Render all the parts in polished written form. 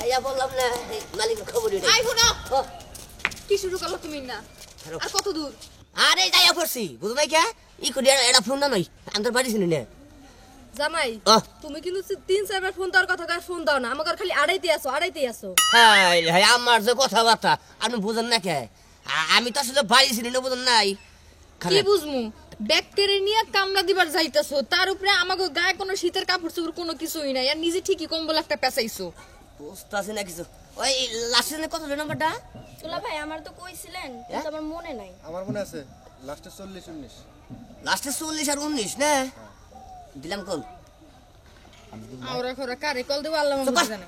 আইয়া বললাম না মালিকের খবর দিই আই শুনো কি শুরু করলো তুমি না আর কত দূর আরে যাইয়া পড়ছি বুঝো নাই কে ই করি এটা ফোন না নই আন্তর বাড়ি শুনি না জামাই তুমি কিন্তু 3-4 বার ফোন দেওয়ার কথা কয় ফোন দাও না আমাকে খালি আড়াইতে আসো হাই হাই আমার যে কথাবার্তা আপনি বুঝেন না কে আমি তো আসলে বাড়ি শুনি না বুঝেন নাই কি বুঝমু ব্যাগ কেড়ে নিয়ে কামড়া দিবার যাইতাছো তার উপরে আমাকে গায়ে কোনো শীতের কাপড় চোপড় কোনো কিছুই নাই আর নিজে ঠিকই কম্বল একটা পেছাইছো বুঝতাছি না কিছু ওই লাস্টে কত নাম্বারটা তোলা ভাই আমার তো কইছিলেন কিন্তু আমার মনে নাই আমার মনে আছে লাস্টে 40 19 লাস্টে 40 আর 19 না দিলাম কল আওরা খরা কারে কল দেব আল্লাহ মাহফুজ জানে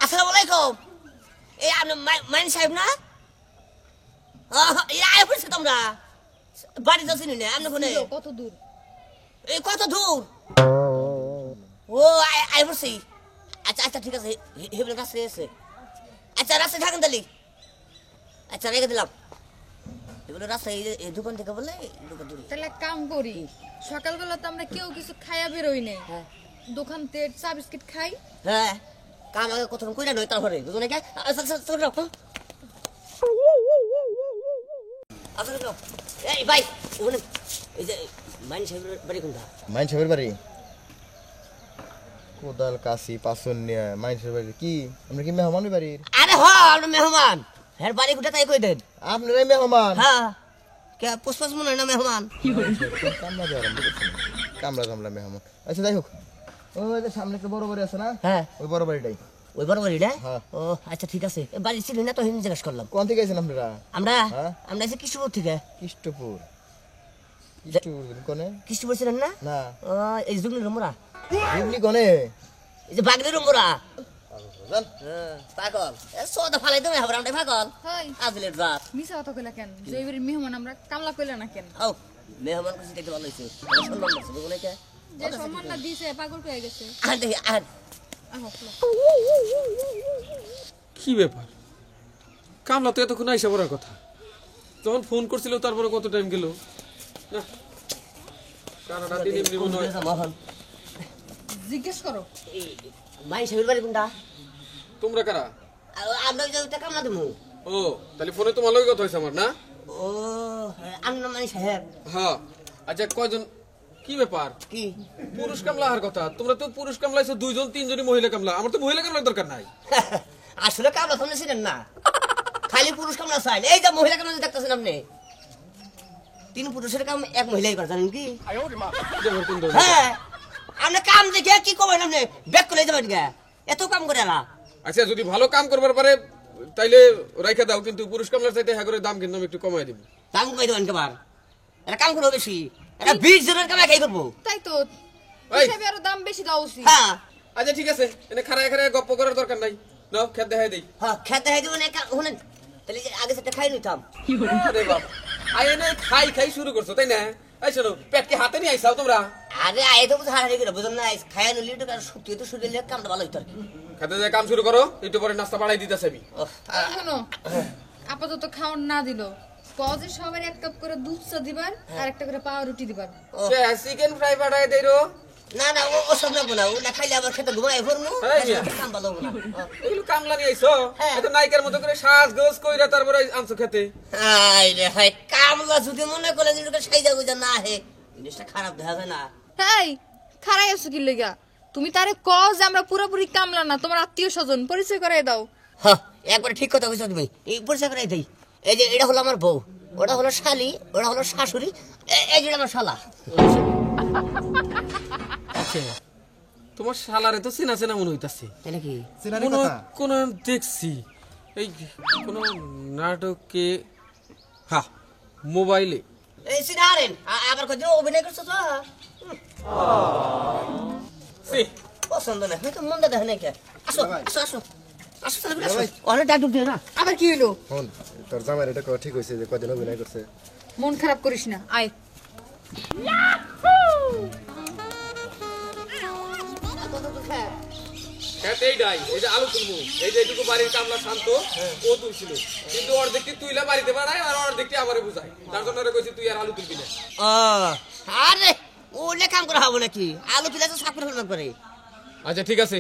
আসসালামু আলাইকুম এই আপনি মাইন সাহেব না এই আয় পড়ছে তোমরা বাড়ি যাচ্ছি না আপনি কোনে কত দূর এই কত দূর ও আয় পড়ছি আচ্ছা আচ্ছা ঠিক আছে হেবলে কাছে এসে আচ্ছা রাস্তায় থাকেন তাহলে আচ্ছা রেখে দিলাম এগুলো রাস্তায় এই দোকান থেকে বলে দোকান দূরে তাহলে কাম করি সকালবেলা তো আমরা কেউ কিছু খাইয়া বেরোই নাই দোকান থেকে চা বিস্কিট খাই হ্যাঁ কাম আগে কত কইরা নয় তারপরে বুঝো না কে আচ্ছা চল রাখো আচ্ছা চল এই ভাই ওখানে এই যে মাইন সাহেবের বাড়ি কোনটা মাইন সাহেবের বাড়ি কোদাল কাশি পাসন নিয়ে মাইন সাহেবের বাড়ি কি আমরা কি মেহমানের বাড়ি আরে হ আমরা মেহমান হ্যাঁ বাড়ি কোনটা তাই কই দেন আপনারাই মেহমান হ্যাঁ কে পুষ্পাস মনে না মেহমান কামলা দেওয়ার কামলা মেহমান আচ্ছা যাই হোক ওই যে সামনে একটা বড় বাড়ি আছে না হ্যাঁ ওই বড় বাড়িটাই ওই বড় বাড়িটা হ্যাঁ ও আচ্ছা ঠিক আছে বাড়ি ছিল না তো হিন্দি জিজ্ঞাসা করলাম কোন থেকে আছেন আপনারা আমরা হ্যাঁ আমরা এসে কৃষ্ণপুর থেকে কৃষ্ণপুর কোনে কৃষ্ণপুর ছিলেন না না এই জুগলি রুমরা হুগলি কোনে এই যে বাগলি রুমরা পাগল সোদা ফালাই দেবে হবে আমরা পাগল হাই আজলের রাত মিছা কথা কইলা কেন জয়বের মেহমান আমরা কামলা কইলা না কেন ও মেহমান কিছু দেখতে ভালো হইছে সম্মান করছে বুঝলে কে যে সম্মানটা দিছে পাগল কই গেছে আর দেখি আর কি ব্যাপার কামলা তো এতক্ষণ আইসা পড়ার কথা তখন ফোন করছিল তারপরে কত টাইম গেল না কানাডা দিন এমনি মনে হয় মোহন জিজ্ঞেস করো এই মাই সাহেবের বাড়ি কোনটা তোমরা কারা আমরা ওই যে কামলা দেবো ও তাহলে ফোনে তোমার লগে কথা হইছে আমার না ও আমরা মাই সাহেব হ্যাঁ আচ্ছা কয়জন কি ব্যাপার কি পুরুষ কামলা আর কথা তোমরা তো পুরুষ কামলা আইছো 2 জন 3 জনই মহিলা কামলা আমার তো মহিলা কামলার দরকার নাই আসলে কামলা তো ছিলেন না খালি পুরুষ কামলা চাই এই যে মহিলা কামলা দেখতেছেন আপনি 3 পুরুষের কাম এক মহিলাই করে জানেন কি হ্যাঁ আপনি কাম দেখে কি করবেন আপনি ব্যাক করে যাবেন কে এত কাম করে না আচ্ছা যদি ভালো কাম করবার পারে তাইলে রাইখা দাও কিন্তু পুরুষ কামলার চাইতে হাগরের দাম কিন্তু আমি একটু কমাই দিব দাম কমাই দেবেন কেবার এটা কাম করবো বেশি এটা 20 জনের কামাই খাই করবো তাই তো এই। হিসাবে আরো দাম বেশি দাও উচিত হ্যাঁ আচ্ছা ঠিক আছে এনে খাড়ায় খাড়ায় গপ্প করার দরকার নাই নাও খেত দেখাই দেই হ্যাঁ খেতে হয় দেবেন শুনেন তাহলে যে আগে সেটা খাই নিতাম আরে বাপ আই এনে খাই খাই শুরু করছো তাই না এই শোনো পেট কি হাতে নিয়ে আইসাও তোমরা আরে আয় তো বুঝা হারিয়ে গেল বুঝুন না খাই নিলি তো সত্যি তো শুরু দিলে কামটা ভালো হইতো আর কি খেতে যায় কাম শুরু করো একটু পরে নাস্তা বাড়াই দিতেছে আমি শোনো আপাতত খাওয়ার না দিল কজে সবার এক কাপ করে দুধ চা দিবার আর একটা করে পাউরুটি রুটি দিবার সে চিকেন ফ্রাই বাড়াই দেই রো না না ও সব না না ও না খাইলে আবার খেতে ঘুমাই ফরমু কাম ভালো হবে না এগুলো কামলা নিয়ে আইছো এত নাইকার মতো করে সাজ গোজ কইরা তারপরে আনছো খেতে আই রে হাই কামলা যদি মনে করে যে লোকে সাইজা বুঝা না হে জিনিসটা খারাপ দেখা যায় না হেই খারাই আছো কি লাগা তুমি তারে কও যে আমরা পুরোপুরি কামলা না তোমার আত্মীয় স্বজন পরিচয় করাই দাও হ্যাঁ একবার ঠিক কথা কইছো তুমি এই পরিচয় করাই দেই এই যে এটা হলো আমার বউ ওটা হলো শালি ওটা হলো শাশুড়ি এই যে আমার শালা আচ্ছা তোমার শালারে তো চেনা চেনা মনে হইতাছে এটা কি কোন দেখছি এই কোন নাটকে হ্যাঁ মোবাইলে এই সিনারেন আবার কত অভিনয় করছো তো সি পছন্দ না হয়তো মন দেখে নাই কে আসো আসো আসো আসো তাহলে আসো অনেক ডাক দিও না আবার কি হইলো হন তোর জামাই এটা ঠিক হইছে যে কদিন অভিনয় করছে মন খারাপ করিস না আয় এই যে আলু তুলবো এই যে এটুকু বাড়ির কামলা শান্ত ও তুলছিল কিন্তু অর্ধেকটি তুইলা বাড়িতে বাড়ায় আর অর্ধেকটি আমারে বুঝায় তার জন্য ওরা কইছি তুই আর আলু তুলবি না আরে ওলে কাম করা হবে নাকি আলু তুলে তো সাপুর হল করে আচ্ছা ঠিক আছে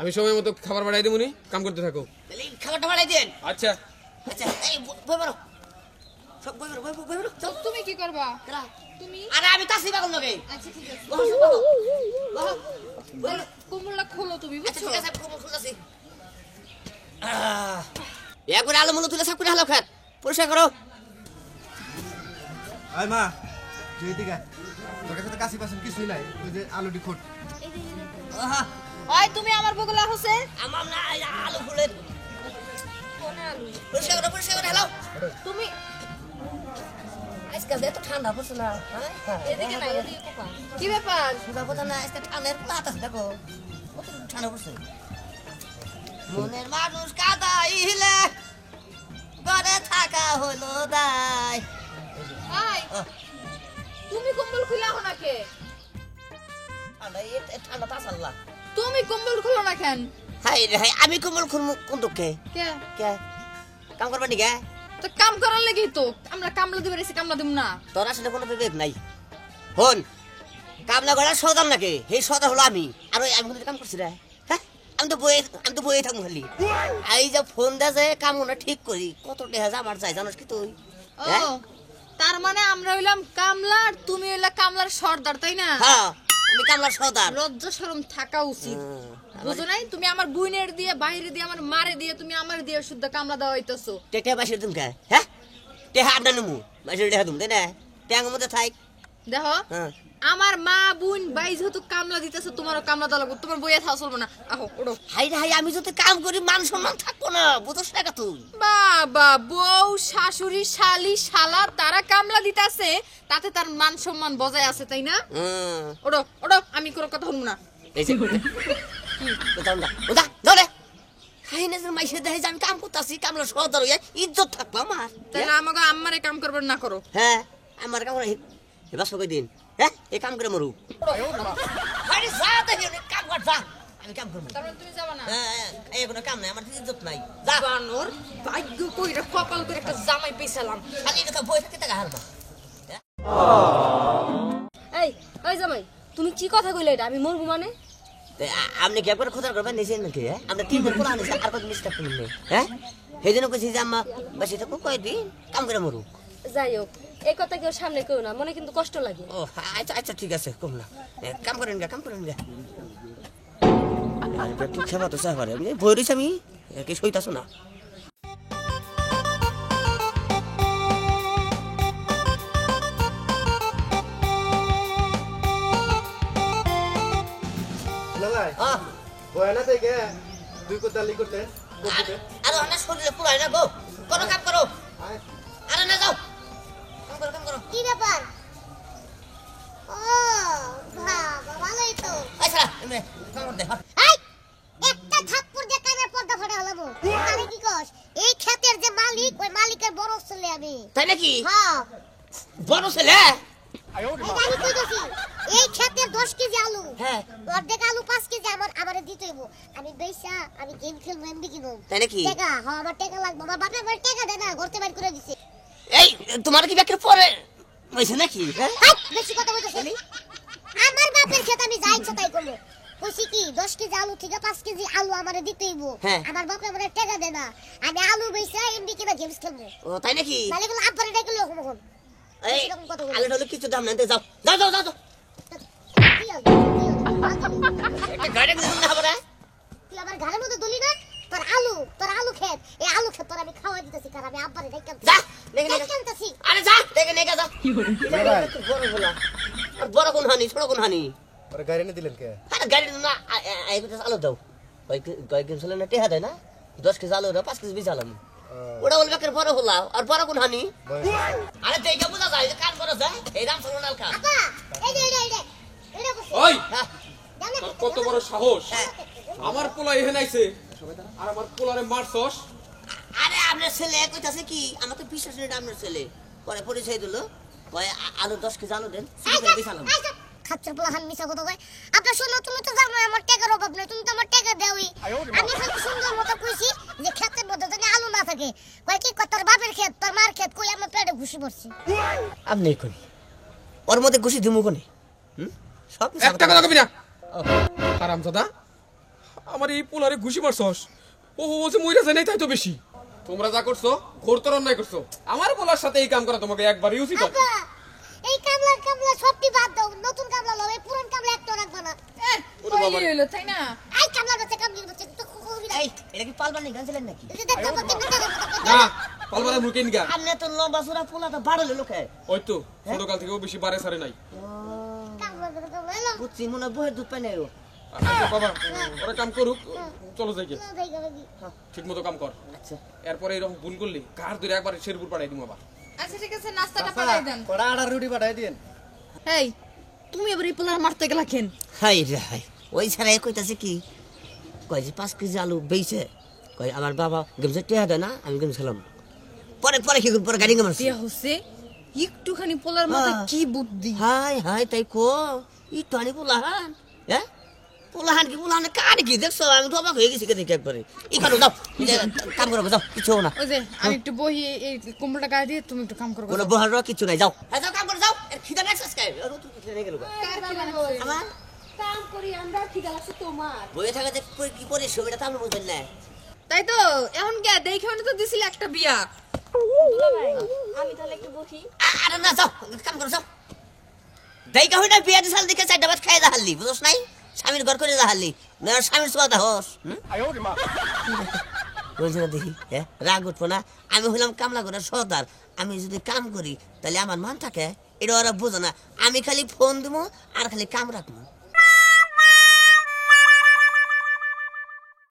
আমি সময় মতো খাবার বাড়াই দেবনি কাম করতে থাকো তাহলে এই খাবারটা বাড়াই দেন আচ্ছা আচ্ছা এই বই বড় সব বই বড় বই বড় তো তুমি কি করবা কেরা তুমি আরে আমি তাসি পাগল লগে আচ্ছা ঠিক আছে বহ বহ বহ বহ কম্বলটা খোলো তুমি আচ্ছা বুঝছো ঠিক আছে কোমল খুলতাছি একবার আলো মনে তুলে সাফ করে হালো খাত পরিষ্কার করো আয় মা তুই এদিকে আয়। তোর কাছে তো কাশি পাশন কিছুই নাই ওই যে আলুটি খোট আহা ওই তুমি আমার বগলা হসে আমার না এই আলো খুলে কোনে আলু পরিষ্কার করে হ্যালো তুমি আজকাল এত ঠান্ডা পড়ছে না হ্যাঁ এদিকে না এদিকে কোপা কি ব্যাপার সুদা কথা না আজকে ঠান্ডার বাতাস দেখো কত ঠান্ডা পড়ছে মনের মানুষ কাদাইলে ঘরে থাকা হলো দায় আই তুমি কম্বল খুলা হো না কে ঠান্ডা ঠান্ডা তাস আল্লাহ তুমি কম্বল খুলো না কেন হাই রে হাই আমি কমল খুরমু কোন দুঃখে কে কে কাম করবা নি কে তো কাম করার লাগি তো আমরা কামলা দিবে রেছি কামলা দিম না তোর আসলে কোনো বিবেক নাই হন কাম না করার সদাম নাকি সেই সদা হলো আমি আর ওই আমি কোনো কাম করছি রে হ্যাঁ আমি তো বইয়ে থাকবো খালি এই যে ফোন দে যে কাম না ঠিক করি কত টাকা যা আমার যাই জানোস কি তুই ও হ্যাঁ? তার মানে আমরা হইলাম কামলা আর তুমি হইলা কামলার সর্দার তাই না হ্যাঁ আমি কামলার সদার লজ্জা শরম থাকা উচিত বুঝো নাই তুমি আমার বুইনের দিয়ে বাইরে দিয়ে আমার মারে দিয়ে তুমি আমার দিয়ে শুদ্ধ কামলা দেওয়া হইতেছো টেকে বাসির তুমি কে হ্যাঁ টেহা আড্ডা নেমু বাসির টেহা তুমি তাই না ট্যাঙ্গ মধ্যে থাক দেখো হ্যাঁ আমার মা বুন ভাই যেহেতু কামলা দিতেছে তোমারও কামলা দেওয়া লাগবে তোমার বইয়ে থাকা চলবে না আহো ওড়ো হাই রে হাই আমি যদি কাম করি মান সম্মান থাকবো না বুঝোস না তুই বাবা বউ শাশুড়ি শালি শালা তারা কামলা দিতেছে তাতে তার মান সম্মান বজায় আছে তাই না ওড়ো ওড়ো আমি কোনো কথা শুনবো না এই যে কোথাও না ওদা ধরে হাই না যে মাইসে দেখাই যে আমি কাম করতেছি কামলার সদার হইয়া ইজ্জত থাকবো আমার তাহলে আমাকে আম্মারে কাম করবার না করো হ্যাঁ আমার কাম করে এবার সবাই দিন হ্যাঁ এই কাম করে মরু আরে যা দেখি কাম কর যা আমি কাম করবো তারপরে তুমি যাবা না হ্যাঁ এই কোনো কাম নাই আমার ইজ্জত নাই যা বানর ভাগ্য কইরা কপাল করে একটা জামাই পেছালাম খালি এটা বই থাকতে টাকা হারবা এই ওই জামাই তুমি কি কথা কইলে এটা আমি মরবো মানে আপনি কি একবার খোঁজার করবেন নিছেন নাকি হ্যাঁ আমরা তিন দিন পুরা নিছি আর কত মিস্টেক করলেন হ্যাঁ সেই জন্য কইছি যে আম্মা বাসি থাকো কয়দিন কাম করে মরু যাই হোক এই কথা কেউ সামনে কেউ না মনে কিন্তু কষ্ট লাগে ও আচ্ছা আচ্ছা ঠিক আছে কম না কাম করেন গা আর একটু খেবা তো চাই আমি বই রয়েছি আমি কি সইতাছো না লালাই আহ বয় না থেকে দুই কোদালি করতে করতে আরে অনেক শরীরে পুরাই না গো কোনো কাম করো আয় আরে না যাও কাম করো কি ব্যাপার ও বাবা ভালোই তো আচ্ছা এমনি কাম করতে এই একটা থাপ্পড় দিয়ে কানের পর্দা ফাটা হলাম আরে কি কস এই ক্ষেতের যে মালিক ওই মালিকের বড় ছেলে আমি তাই নাকি হ্যাঁ বড় ছেলে এটা আমি কইতাছি এই ক্ষেতের 10 কেজি আলু হ্যাঁ অর্ধেক আলু 5 কেজি আমারে দিতে হইব আমি বেচা আমি গেম খেলবো এমনি কিনো তাই নাকি টাকা হ্যাঁ আমার টাকা লাগবে আমার বাপে আমার টাকা দেয় না ঘরতে বাইর করে দিছে এই তোমার কি ব্যাকের পরে হইছে নাকি হ্যাঁ হাট, বেশি কথা বলতেছ আমার বাপের ক্ষেত আমি যা ইচ্ছা তাই করবো কইছি কি 10 কেজি আলু থেকে 5 কেজি আলু আমারে দিতে হইব হ্যাঁ। আমার বাপে আমারে টাকা দেয় না আমি আলু বেচা এমনি কিনা গেমস খেলবো ও তাই নাকি তাহলে গুলো আব্বারে ডাকলে কখন কখন এই এরকম কথা বলে। আলে কিছু দাম নাই যাও যাও যাও যাও কি হলো? একটা গাড়ি দিন না হবে তুই আমার ঘরের মধ্যে দলি না তোর আলু খেত এই আলু খেত তোর আমি খাওয়া দিতেছি কারণ আমি আব্বারে ডাকতাম যা দেখে নেগা ডাকতাছি আরে যা দেখে নেগা যা বড় বলা আর বড় কোন হানি ছোট কোন হানি আরে গাড়ি এনে দিলেন কে আরে গাড়ি না এই কথা আলো দাও কয়েকদিন চলে না টেহা দেয় না 10 কেজি আলু 5 কেজি বীজ আলাম ওটা বলবে কেন বড় হলা আর বড় কোন হানি আরে দেখে বুঝা যায় যে কান করে যায় এই দাম শুনুন আলকা আপা এই যে এটা বসে ওই হ্যাঁ জানে তোর কত বড় সাহস আমার পোলা এখানে আইছে আর আমার পোলারে মারছস আরে আপনার ছেলে কইতাছে কি আমার তো বিশ্বাস নেই আপনার ছেলে পরে পরিচয় দিল কয় আলু 10 কেজি আলু দেন বিছালাম খাচ্চর পোলা হান মিছা কথা কয় আপনার শোনো তুমি তো জানো আমার টাকার অভাব নাই তুমি তো আমার টাকা দাওই আমি খালি সুন্দর মতো কইছি যে ক্ষেতের মধ্যে যদি আলু না থাকে কয় কি তোর বাপের ক্ষেত তোর মার ক্ষেত কই আমার পেটে ঘুষি পড়ছে আপনি কোন ওর মধ্যে ঘুষি দিমু কোনে সব একটা কথা কবি না হারামজাদা আমার এই পোলারে ঘুষি মারছস ও বলছে মইরা যায় নাই তাই তো বেশি তোমরা যা করছো ঘোরতর অন্যায় করছো আমার পোলার সাথে এই কাম করা তোমাকে একবারই উচিত হয় আব্বা এই কামলা সবটি বাদ দাও নতুন কামলা লও এই পুরান কামলা একটা রাখবা না কইলি হইলো তাই না এই কামলার বাচ্চা কামলির বাচ্চা তো খুবই এই এটা কি পালবানি গান ছিলেন নাকি এই যে দেখো না পালবারে মুখে নিগা আপনি তো লম্বা সুরা পোলা তো বাড়লে লোকে ওই তো ছোটকাল থেকেও বেশি বারে সারে নাই কামলা এলো বুঝছি মনে হয় বইয়ের দুধ পাই নাই ও আচ্ছা বাবা ওরা কাম করুক চলো যাই গিয়ে যাই গেলি ঠিক মতো কাম কর আচ্ছা এরপরে এরকম ভুল করলে কার ধরে একবার শেরপুর পাঠাই দিমু আবার আচ্ছা ঠিক আছে নাস্তাটা পাঠাই দেন কড়া আড়া রুটি পাঠাই দিন এই তুমি এবার এই পোলার মারতে গেলা কেন হাই রে হাই ওই ছাড়া কইতাছে কি কয় যে 5 কেজি আলু বেইছে কয় আমার বাবা গেমছে টিয়া দেয় না আমি গেম খেলাম পরে পরে কি পরে গাড়ি মারছি বিয়া হচ্ছে একটুখানি পোলার মাথায় কি বুদ্ধি হাই হাই তাই কো ই টনি পোলাহান হ্যাঁ পোলাহান কি পোলাহান কার কি দেখছো আমি তো অবাক হয়ে গেছি দেখে একবারে এখানে যাও কাম করো যাও কিছু না ওই যে আমি একটু বহি এই কম্বলটা গায়ে দিয়ে তুমি একটু কাম করো কোনো বহার কিছু নাই যাও যাও কাম করো যাও খিদা লাগছে কাই তুই খিদা নেই গেল আমার কাম করি আমরা ঠিক আছে তোমার বইয়ে থাকা যে কি করে ছবিটা তো আপনি বুঝবেন না তাই তো এখন কে দেখে তো দিছিল একটা বিয়া দুলা ভাই আমি তাহলে একটু বসি আরে না যাও কাম করো যাও দেই কই না বিয়া দিছাল দেখে চারটা ভাত খাই দাহালি বুঝছ নাই স্বামীর ঘর করে দাহালি না স্বামীর সোয়া দাহস বলছি না দেখি হ্যাঁ রাগ উঠবো না আমি হইলাম কামলা করে সর্দার আমি যদি কাম করি তাহলে আমার মান থাকে এটা ওরা বুঝো না আমি খালি ফোন দিব আর খালি কাম রাখবো